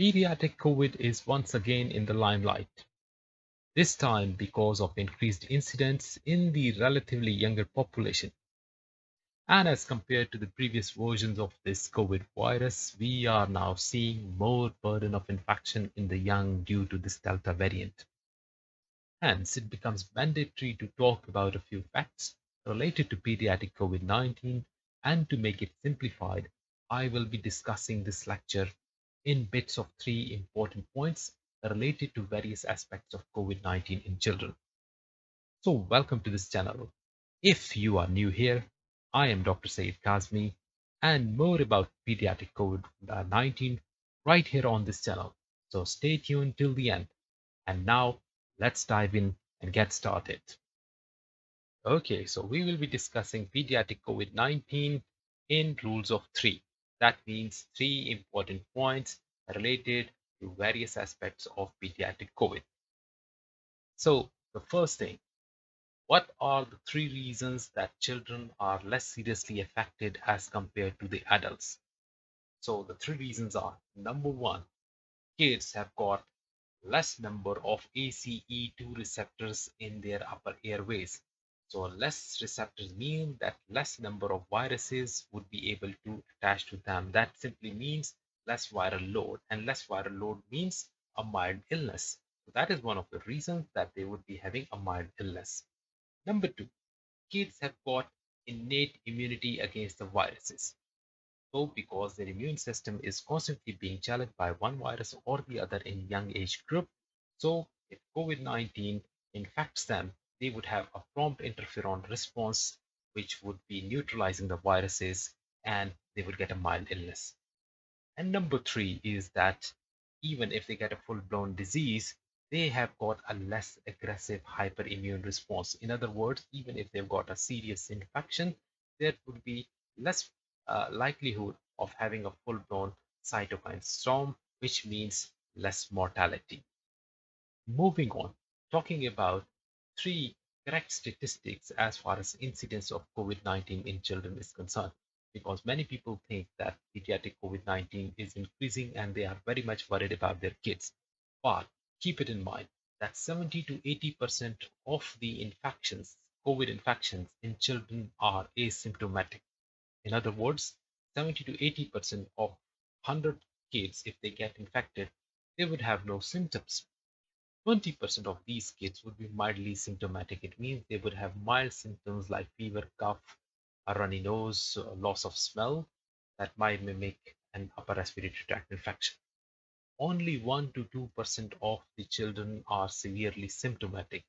Pediatric COVID is once again in the limelight, this time because of increased incidence in the relatively younger population. And as compared to the previous versions of this COVID virus, we are now seeing more burden of infection in the young due to this Delta variant. Hence, it becomes mandatory to talk about a few facts related to pediatric COVID 19. And to make it simplified, I will be discussing this lecture in bits of three important points related to various aspects of COVID 19 in children. So, welcome to this channel. If you are new here, I am Dr. Saeed Kazmi, and more about pediatric COVID 19 right here on this channel. So, stay tuned till the end. And now, let's dive in and get started. Okay, so we will be discussing pediatric COVID 19 in rules of three. That means three important points related to various aspects of pediatric COVID. So, the first thing, what are the three reasons that children are less seriously affected as compared to the adults? So, the three reasons are number one, kids have got less number of ACE2 receptors in their upper airways. So less receptors mean that less number of viruses would be able to attach to them. That simply means less viral load, and less viral load means a mild illness. So that is one of the reasons that they would be having a mild illness. Number two, kids have got innate immunity against the viruses. So, because their immune system is constantly being challenged by one virus or the other in young age group, so if COVID-19 infects them, they would have a prompt interferon response, which would be neutralizing the viruses, and they would get a mild illness. And number three is that even if they get a full-blown disease, they have got a less aggressive hyperimmune response. In other words, even if they've got a serious infection, there would be less likelihood of having a full-blown cytokine storm, which means less mortality. Moving on, talking about three correct statistics as far as incidence of COVID-19 in children is concerned, because many people think that pediatric COVID-19 is increasing and they are very much worried about their kids. But keep it in mind that 70 to 80% of the infections, COVID infections in children are asymptomatic. In other words, 70 to 80% of 100 kids, if they get infected, they would have no symptoms. 20% of these kids would be mildly symptomatic. It means they would have mild symptoms like fever, cough, a runny nose, loss of smell that might mimic an upper respiratory tract infection. Only 1 to 2% of the children are severely symptomatic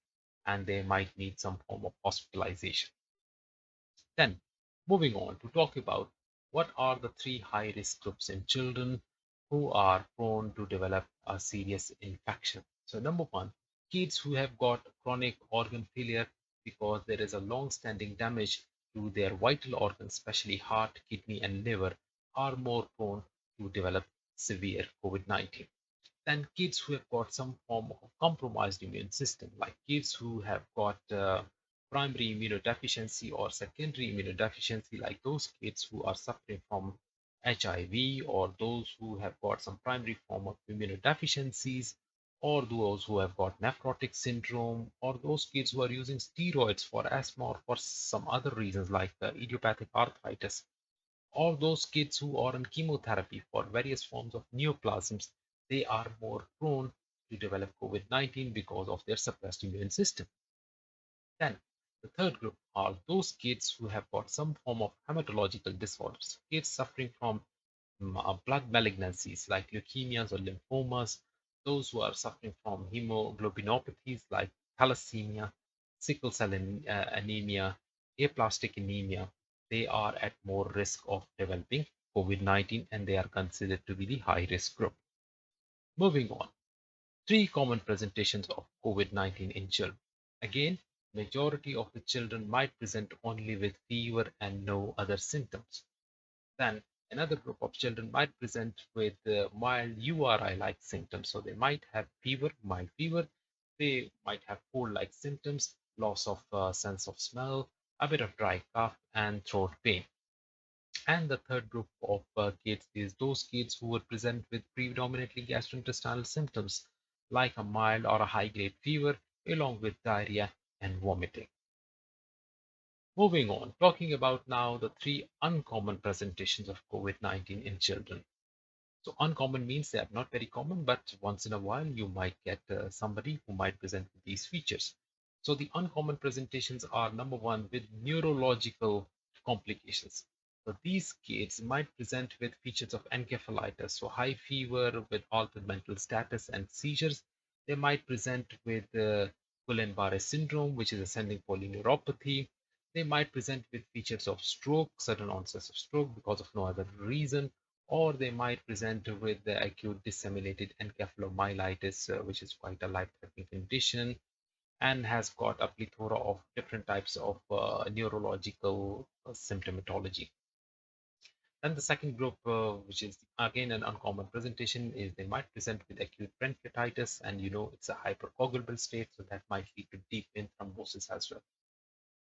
and they might need some form of hospitalization. Then, moving on to talk about what are the three high risk groups in children who are prone to develop a serious infection. So, number one, kids who have got chronic organ failure because there is a long standing damage to their vital organs, especially heart, kidney, and liver, are more prone to develop severe COVID 19 than kids who have got some form of compromised immune system, like kids who have got primary immunodeficiency or secondary immunodeficiency, like those kids who are suffering from HIV, or those who have got some primary form of immunodeficiencies, or those who have got nephrotic syndrome, or those kids who are using steroids for asthma or for some other reasons like idiopathic arthritis, or those kids who are on chemotherapy for various forms of neoplasms, they are more prone to develop COVID-19 because of their suppressed immune system. Then, the third group are those kids who have got some form of hematological disorders, kids suffering from blood malignancies like leukemias or lymphomas, those who are suffering from hemoglobinopathies like thalassemia, sickle cell anemia, aplastic anemia. They are at more risk of developing COVID-19 and they are considered to be the high risk group. Moving on, three common presentations of COVID-19 in children. Again, majority of the children might present only with fever and no other symptoms. Then another group of children might present with mild URI-like symptoms. So they might have fever, mild fever. They might have cold-like symptoms, loss of sense of smell, a bit of dry cough, and throat pain. And the third group of kids is those kids who would present with predominantly gastrointestinal symptoms like a mild or a high grade fever, along with diarrhea and vomiting. Moving on, talking about now the three uncommon presentations of COVID-19 in children. So uncommon means they are not very common, but once in a while you might get somebody who might present with these features. So the uncommon presentations are number one with neurological complications. So these kids might present with features of encephalitis, so high fever with altered mental status and seizures. They might present with Guillain-Barré syndrome, which is ascending polyneuropathy. They might present with features of stroke, sudden onset of stroke because of no other reason, or they might present with the acute disseminated encephalomyelitis, which is quite a life-threatening condition and has got a plethora of different types of neurological symptomatology. Then the second group, which is again an uncommon presentation, is they might present with acute pancreatitis, and it's a hypercoagulable state, so that might lead to deep vein thrombosis as well.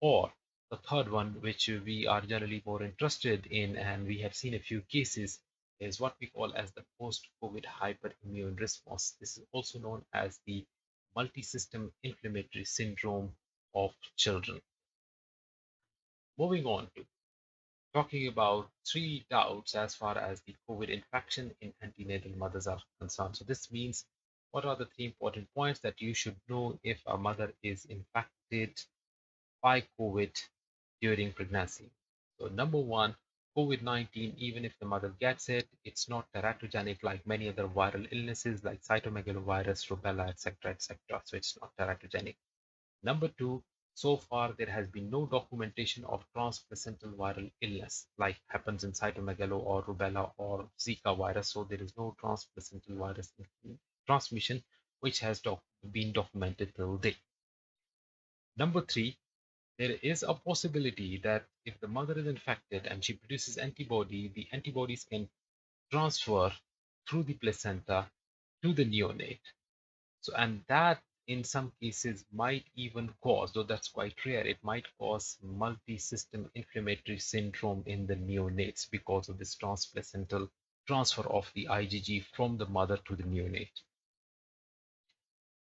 Or the third one, which we are generally more interested in, and we have seen a few cases, is what we call as the post-COVID hyperimmune response. This is also known as the multisystem inflammatory syndrome of children. Moving on to talking about three doubts as far as the COVID infection in antenatal mothers are concerned. So this means what are the three important points that you should know if a mother is infected by COVID during pregnancy? So number one, COVID-19, even if the mother gets it, it's not teratogenic like many other viral illnesses like cytomegalovirus, rubella, etc., etc. So it's not teratogenic. Number two, so far there has been no documentation of transplacental viral illness like happens in cytomegalo or rubella or Zika virus. So there is no transplacental virus transmission which has been documented till date. Number three, there is a possibility that if the mother is infected and she produces antibody, the antibodies can transfer through the placenta to the neonate. So, and that in some cases might even cause, though that's quite rare, it might cause multi-system inflammatory syndrome in the neonates because of this transplacental transfer of the IgG from the mother to the neonate.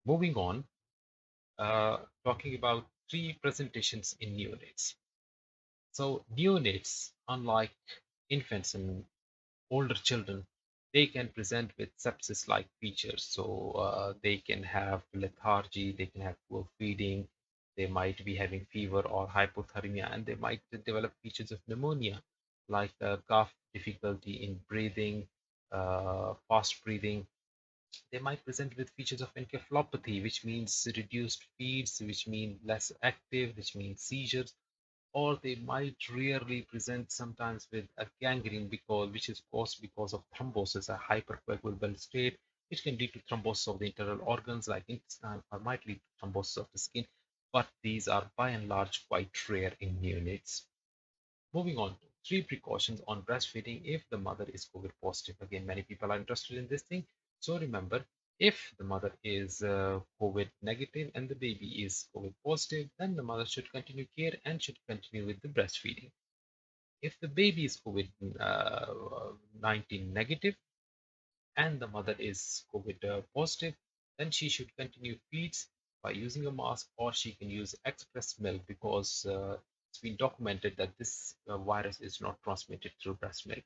Moving on, talking about three presentations in neonates. So neonates, unlike infants and older children, they can present with sepsis-like features. So they can have lethargy, they can have poor feeding, they might be having fever or hypothermia, and they might develop features of pneumonia, like cough, difficulty in breathing, fast breathing. They might present with features of encephalopathy, which means reduced feeds, which mean less active, which means seizures, or they might rarely present sometimes with a gangrene which is caused because of thrombosis, a hypercoagulable state, which can lead to thrombosis of the internal organs like intestine or might lead to thrombosis of the skin. But these are by and large quite rare in neonates. Moving on to three precautions on breastfeeding if the mother is COVID positive. Again, many people are interested in this thing. So remember, if the mother is COVID negative and the baby is COVID positive, then the mother should continue care and should continue with the breastfeeding. If the baby is COVID-19 negative and the mother is COVID positive, then she should continue feeds by using a mask, or she can use express milk because it's been documented that this virus is not transmitted through breast milk.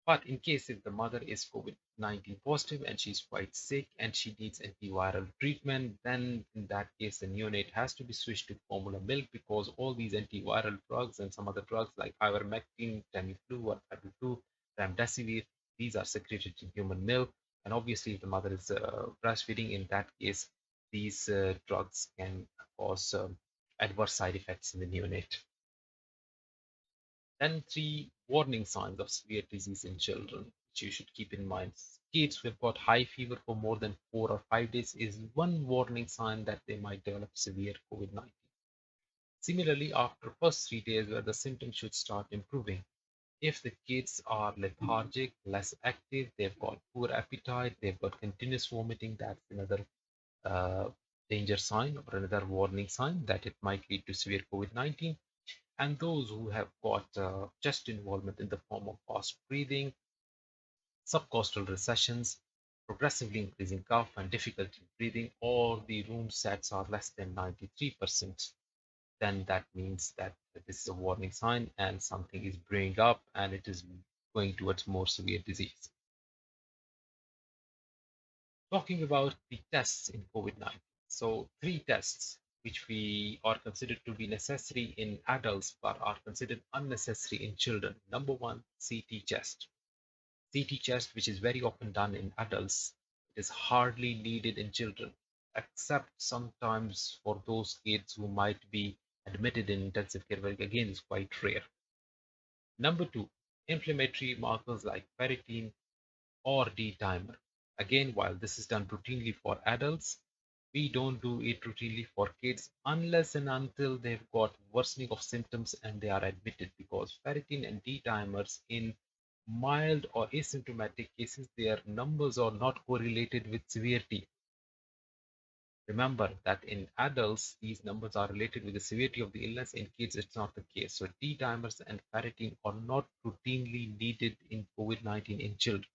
But in case if the mother is COVID-19 positive and she's quite sick and she needs antiviral treatment, then in that case the neonate has to be switched to formula milk because all these antiviral drugs and some other drugs like ivermectin, Tamiflu, or Fabiflu, remdesivir, these are secreted in human milk. And obviously, if the mother is breastfeeding, in that case, these drugs can cause adverse side effects in the neonate. Then three warning signs of severe disease in children, which you should keep in mind. Kids who have got high fever for more than 4 or 5 days is one warning sign that they might develop severe COVID-19. Similarly, after first 3 days where the symptoms should start improving, if the kids are lethargic, less active, they've got poor appetite, they've got continuous vomiting, that's another uh, danger sign or another warning sign that it might lead to severe COVID-19. and those who have got chest involvement in the form of fast breathing, subcostal recessions, progressively increasing cough and difficulty breathing, or the room sats are less than 93%, then that means that this is a warning sign and something is brewing up and it is going towards more severe disease. Talking about the tests in COVID-19. So, three tests which we are considered to be necessary in adults but are considered unnecessary in children. Number one, CT chest. CT chest, which is very often done in adults, it is hardly needed in children, except sometimes for those kids who might be admitted in intensive care, but again, is quite rare. Number two, inflammatory markers like ferritin or D-dimer. Again, while this is done routinely for adults, we don't do it routinely for kids unless and until they've got worsening of symptoms and they are admitted, because ferritin and D-dimers in mild or asymptomatic cases, their numbers are not correlated with severity. Remember that in adults, these numbers are related with the severity of the illness. In kids, it's not the case. So D-dimers and ferritin are not routinely needed in COVID-19 in children.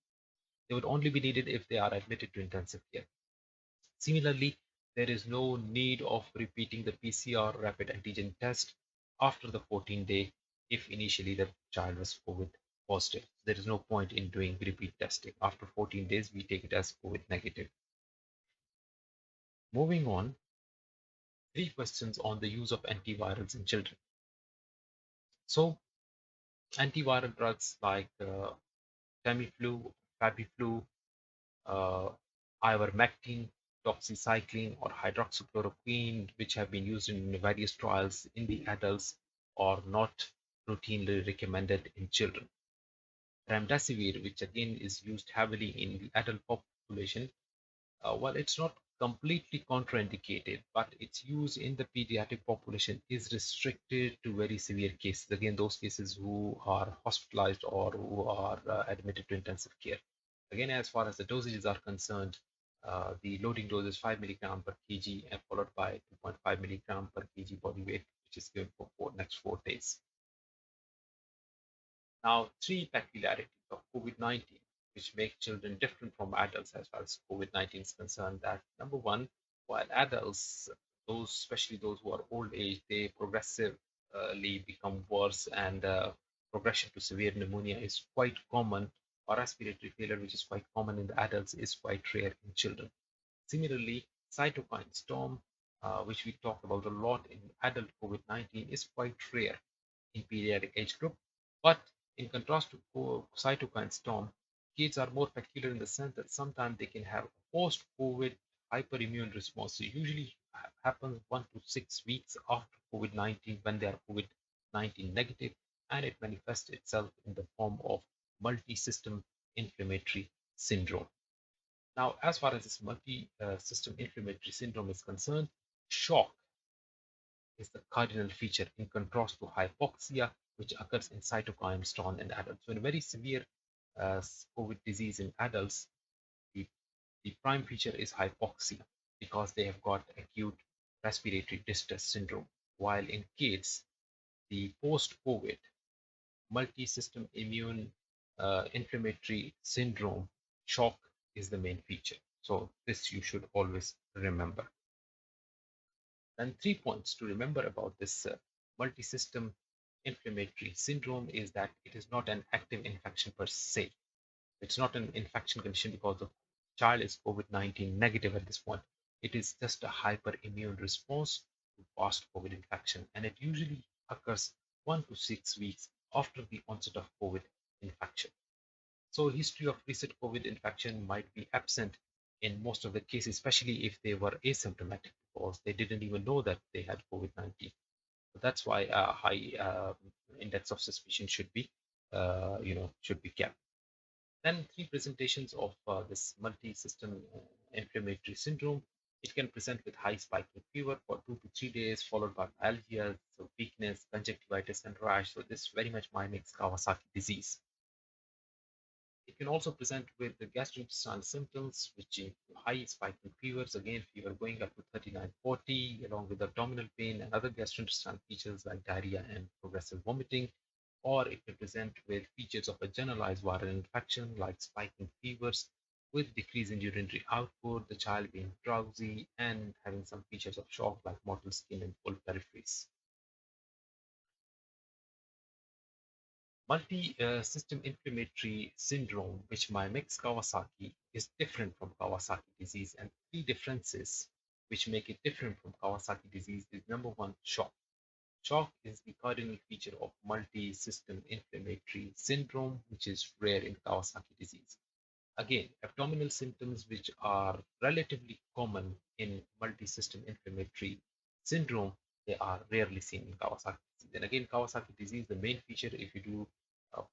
They would only be needed if they are admitted to intensive care. Similarly, there is no need of repeating the PCR rapid antigen test after the 14-day if initially the child was COVID positive. There is no point in doing repeat testing. After 14 days, we take it as COVID negative. Moving on, three questions on the use of antivirals in children. So, antiviral drugs like Tamiflu, Fabiflu, uh, ivermectin, doxycycline, or hydroxychloroquine, which have been used in various trials in the adults, are not routinely recommended in children. Remdesivir, which again is used heavily in the adult population, while it's not completely contraindicated, but its use in the pediatric population is restricted to very severe cases. Again, those cases who are hospitalized or who are admitted to intensive care. Again, as far as the dosages are concerned, the loading dose is 5 milligram per kg and followed by 2.5 milligram per kg body weight, which is given for next 4 days. Now, three peculiarities of COVID-19 which make children different from adults as far as COVID-19 is concerned. That number one, while adults, those especially those who are old age, they progressively become worse and progression to severe pneumonia is quite common, or respiratory failure, which is quite common in the adults, is quite rare in children. Similarly, cytokine storm, which we talked about a lot in adult COVID-19, is quite rare in pediatric age group. But in contrast to cytokine storm, kids are more peculiar in the sense that sometimes they can have a post-COVID hyperimmune response. So usually happens 1 to 6 weeks after COVID-19 when they are COVID-19 negative, and it manifests itself in the form of multi-system inflammatory syndrome. Now, as far as this multi-system inflammatory syndrome is concerned, shock is the cardinal feature in contrast to hypoxia, which occurs in cytokine storm in adults. So in a very severe COVID disease in adults, the, the prime feature is hypoxia because they have got acute respiratory distress syndrome. While in kids, the post-COVID multi-system immune inflammatory syndrome, shock is the main feature. So this you should always remember. And 3 points to remember about this multi-system inflammatory syndrome is that it is not an active infection per se. It's not an infection condition because the child is COVID-19 negative at this point. It is just a hyperimmune response to past COVID infection, and it usually occurs 1 to 6 weeks after the onset of COVID infection. So history of recent COVID infection might be absent in most of the cases, especially if they were asymptomatic because they didn't even know that they had COVID-19. So that's why a high index of suspicion should be, should be kept. Then three presentations of this multi-system inflammatory syndrome. It can present with high spiking fever for 2 to 3 days, followed by myalgia, so weakness, conjunctivitis, and rash. So this very much mimics Kawasaki disease. It can also present with the gastrointestinal symptoms, which include high spiking fevers, again, fever going up to 3940, along with abdominal pain and other gastrointestinal features like diarrhea and progressive vomiting. Or it can present with features of a generalized viral infection like spiking fevers with decrease in urinary output, the child being drowsy, and having some features of shock like mottled skin and full peripheries. Multi-system inflammatory syndrome, which mimics Kawasaki, is different from Kawasaki disease, and three differences which make it different from Kawasaki disease is number one, shock. Shock is the cardinal feature of multi-system inflammatory syndrome, which is rare in Kawasaki disease. Again, abdominal symptoms which are relatively common in multi-system inflammatory syndrome, they are rarely seen in Kawasaki disease. And again, Kawasaki disease, the main feature, if you do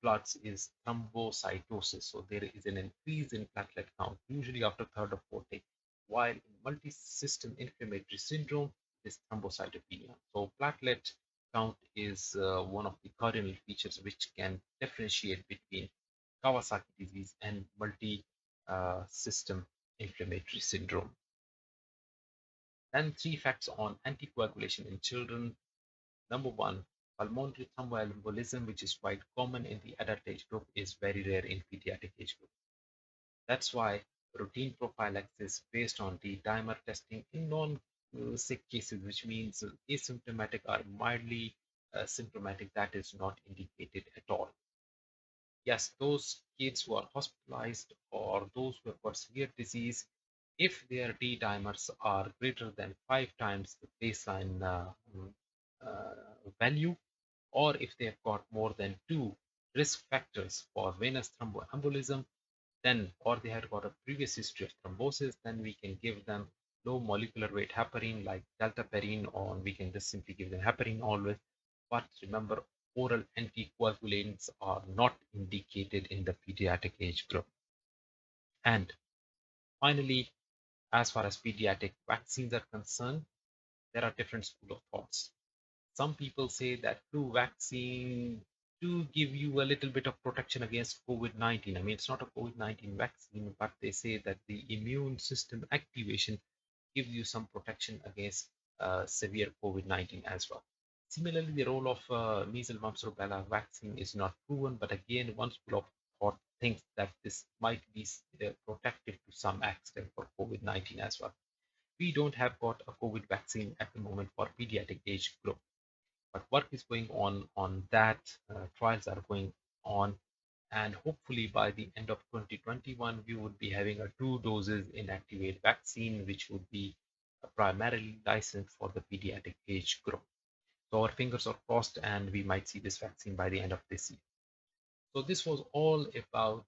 bloods, is thrombocytosis. So there is an increase in platelet count, usually after third or fourth day. While in multi-system inflammatory syndrome, it is thrombocytopenia. So platelet count is one of the cardinal features which can differentiate between Kawasaki disease and multi-system inflammatory syndrome. And three facts on anticoagulation in children. Number one, pulmonary thromboembolism, which is quite common in the adult age group, is very rare in pediatric age group. That's why routine prophylaxis based on the dimer testing in non-sick cases, which means asymptomatic or mildly symptomatic, that is not indicated at all. Yes, those kids who are hospitalized or those who have got severe disease, if their D dimers are greater than 5 times the baseline uh, value, or if they have got more than two risk factors for venous thromboembolism, then, or they had got a previous history of thrombosis, then we can give them low molecular weight heparin like dalteparin, or we can just simply give them heparin always. But remember, oral anticoagulants are not indicated in the pediatric age group. And finally, as far as pediatric vaccines are concerned, there are different school of thoughts. Some people say that flu vaccine do give you a little bit of protection against COVID-19. I mean, it's not a COVID-19 vaccine, but they say that the immune system activation gives you some protection against severe COVID-19 as well. Similarly, the role of measles, mumps, rubella vaccine is not proven, but again, one school of thought thinks that this might be protective to some extent for COVID-19 as well. We don't have got a COVID vaccine at the moment for pediatric age group, but work is going on that. Trials are going on, and hopefully by the end of 2021 we would be having a 2 doses inactivate vaccine, which would be primarily licensed for the pediatric age group. So our fingers are crossed, and we might see this vaccine by the end of this year. So this was all about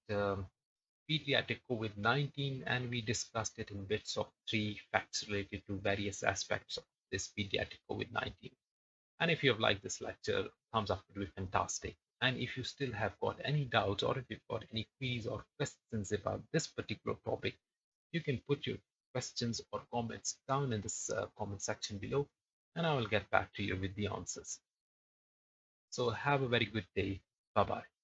pediatric COVID-19, and we discussed it in bits of three facts related to various aspects of this pediatric COVID-19. And if you have liked this lecture, thumbs up would be fantastic. And if you still have got any doubts, or if you've got any queries or questions about this particular topic, you can put your questions or comments down in this comment section below, and I will get back to you with the answers. So have a very good day. Bye bye.